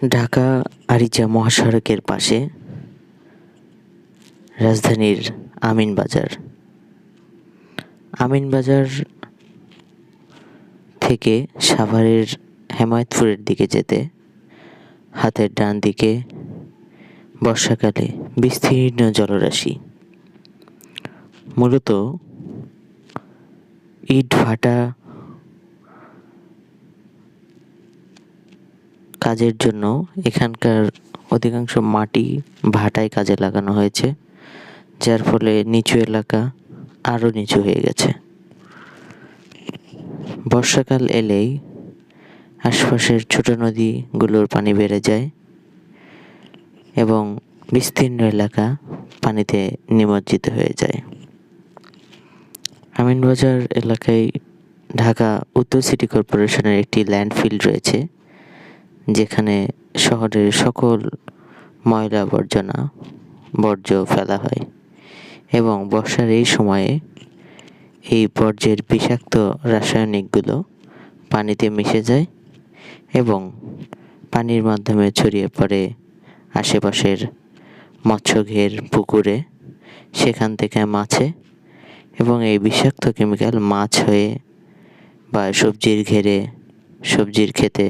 ঢাকা আরিচা মহাসড়কের পাশে রাজধানীর আমিনবাজার। আমিনবাজার থেকে সাভারের হেমায়েতপুরের দিকে যেতে হাতের ডান দিকে বর্ষাকালে বিস্তীর্ণ জলরাশি। মূলত ইট ভাটা কাজের জন্য এখানকার অধিকাংশ মাটি ভাটায় কাজে লাগানো হয়েছে, যার ফলে নিচু এলাকা আরও নিচু হয়ে গেছে। বর্ষাকাল এলেই আশপাশের ছোট নদীগুলোর পানি বেড়ে যায় এবং বিস্তীর্ণ এলাকা পানিতে নিমজ্জিত হয়ে যায়। আমিনবাজার এলাকায় ঢাকা উত্তর সিটি কর্পোরেশনের একটি ল্যান্ডফিল রয়েছে, যেখানে শহরের সকল ময়লা আবর্জনা বর্জ্য ফেলা হয় এবং বর্ষার এই সময়ে এই বর্জ্যের বিষাক্ত রাসায়নিকগুলো পানিতে মিশে যায় এবং পানির মাধ্যমে ছড়িয়ে পড়ে আশেপাশের মৎস্যঘের পুকুরে, সেখান থেকে মাছে, এবং এই বিষাক্ত কেমিক্যাল মাছ হয়ে বা সবজির ঘেরে, সবজির ক্ষেতে,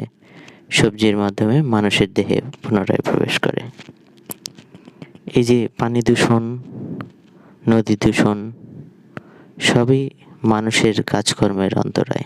সবজির মাধ্যমে মানুষের দেহে পুনরায় প্রবেশ করে। এই যে পানি দূষণ, নদী দূষণ, সবই মানুষের কাজকর্মের অন্তরায়।